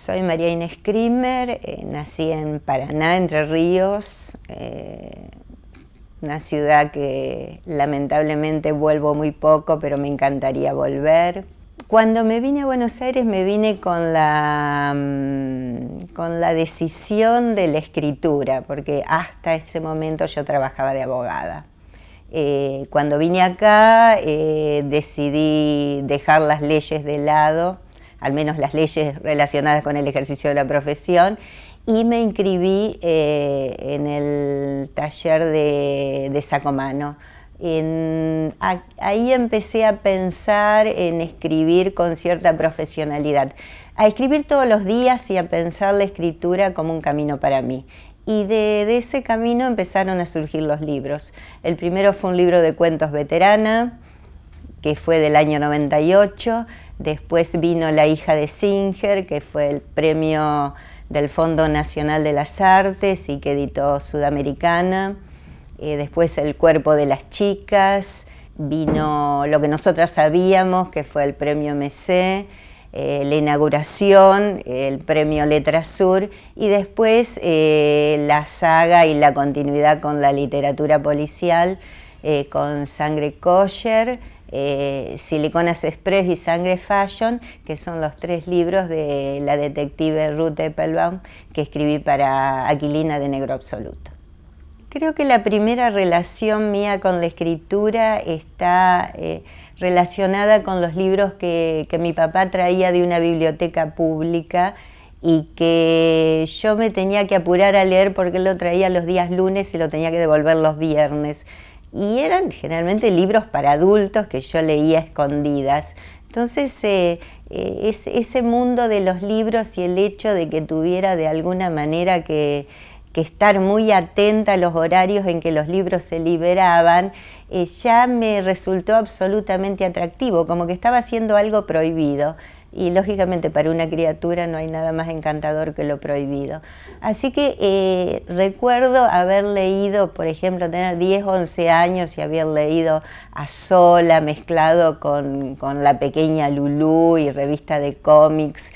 Soy María Inés Krimer, nací en Paraná, Entre Ríos, una ciudad que lamentablemente vuelvo muy poco, pero me encantaría volver. Cuando me vine a Buenos Aires me vine con la decisión de la escritura, porque hasta ese momento yo trabajaba de abogada. Cuando vine acá decidí dejar las leyes de lado, al menos las leyes relacionadas con el ejercicio de la profesión, y me inscribí en el taller de Sacomano. Ahí empecé a pensar en escribir con cierta profesionalidad, a escribir todos los días y a pensar la escritura como un camino para mí. Y de ese camino empezaron a surgir los libros. El primero fue un libro de cuentos veterana, que fue del año 98, después vino La hija de Singer, que fue el premio del Fondo Nacional de las Artes y que editó Sudamericana, después El cuerpo de las chicas, vino Lo que nosotras sabíamos, que fue el premio MC, la inauguración, el premio Letra Sur, y después la saga y la continuidad con la literatura policial, con Sangre Kosher, Siliconas Express y Sangre Fashion, que son los 3 libros de la detective Ruth Epelbaum que escribí para Aquilina de Negro Absoluto. Creo que la primera relación mía con la escritura está relacionada con los libros que mi papá traía de una biblioteca pública y que yo me tenía que apurar a leer porque él lo traía los días lunes y lo tenía que devolver los viernes. Y eran generalmente libros para adultos que yo leía a escondidas. Entonces ese mundo de los libros y el hecho de que tuviera de alguna manera que estar muy atenta a los horarios en que los libros se liberaban, ya me resultó absolutamente atractivo, como que estaba haciendo algo prohibido. Y lógicamente para una criatura no hay nada más encantador que lo prohibido. Así que recuerdo haber leído, por ejemplo, tener 10, 11 años y haber leído a Zola mezclado con La pequeña Lulú y revista de cómics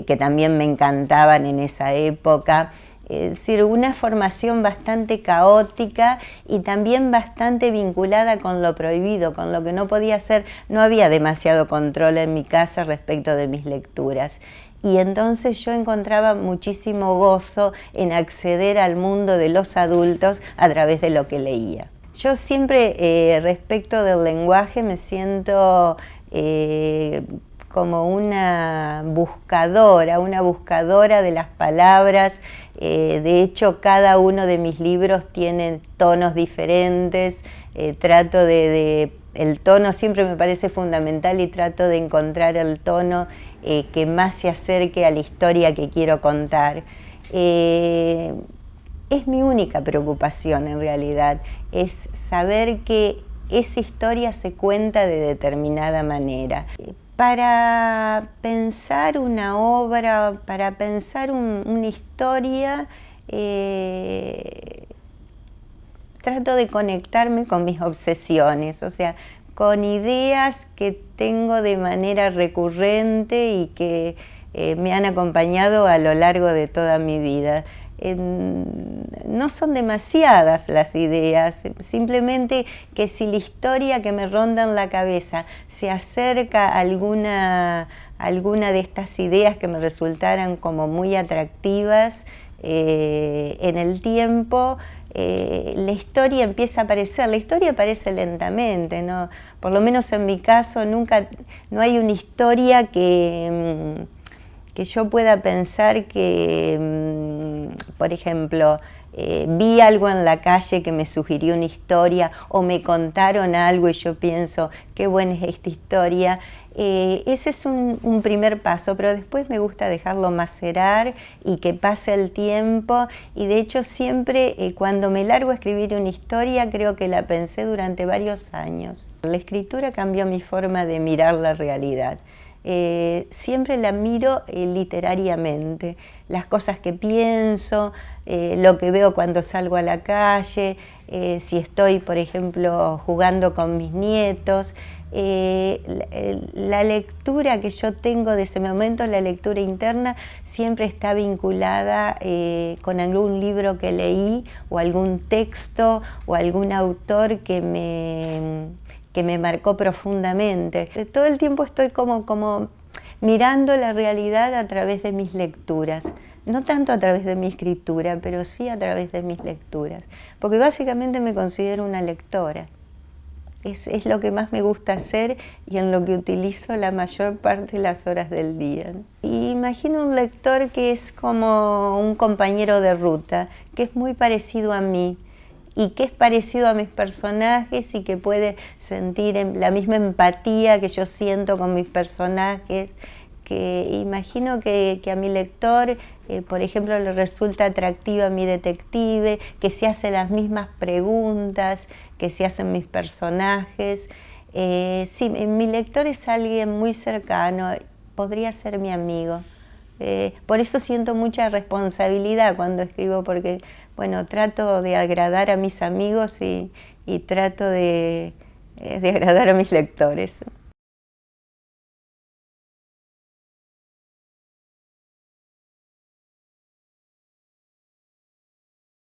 que también me encantaban en esa época. Es decir, una formación bastante caótica y también bastante vinculada con lo prohibido, con lo que no podía hacer. No había demasiado control en mi casa respecto de mis lecturas. Y entonces yo encontraba muchísimo gozo en acceder al mundo de los adultos a través de lo que leía. Yo siempre, respecto del lenguaje, me siento como una buscadora de las palabras. De hecho, cada uno de mis libros tiene tonos diferentes. El tono siempre me parece fundamental y trato de encontrar el tono que más se acerque a la historia que quiero contar. Es mi única preocupación en realidad, es saber que esa historia se cuenta de determinada manera. Para pensar una obra, para pensar una historia, trato de conectarme con mis obsesiones, o sea, con ideas que tengo de manera recurrente y que me han acompañado a lo largo de toda mi vida. No son demasiadas las ideas, simplemente que si la historia que me ronda en la cabeza se acerca a alguna de estas ideas que me resultaran como muy atractivas en el tiempo, la historia empieza a aparecer. La historia aparece lentamente, ¿no? Por lo menos en mi caso no hay una historia que yo pueda pensar que, por ejemplo, vi algo en la calle que me sugirió una historia o me contaron algo y yo pienso, qué buena es esta historia. Ese es un primer paso, pero después me gusta dejarlo macerar y que pase el tiempo. Y de hecho siempre cuando me largo a escribir una historia creo que la pensé durante varios años. La escritura cambió mi forma de mirar la realidad. Siempre la miro literariamente, las cosas que pienso, lo que veo cuando salgo a la calle, si estoy, por ejemplo, jugando con mis nietos. La lectura que yo tengo de ese momento, la lectura interna, siempre está vinculada con algún libro que leí o algún texto o algún autor que me marcó profundamente. Todo el tiempo estoy como mirando la realidad a través de mis lecturas. No tanto a través de mi escritura, pero sí a través de mis lecturas. Porque básicamente me considero una lectora. Es lo que más me gusta hacer y en lo que utilizo la mayor parte de las horas del día. Y imagino un lector que es como un compañero de ruta, que es muy parecido a mí y que es parecido a mis personajes y que puede sentir la misma empatía que yo siento con mis personajes. Que imagino que a mi lector, por ejemplo, le resulta atractiva mi detective, que se hace las mismas preguntas que se hacen mis personajes. Sí, mi lector es alguien muy cercano, podría ser mi amigo. Por eso siento mucha responsabilidad cuando escribo, porque bueno, trato de agradar a mis amigos y trato de agradar a mis lectores.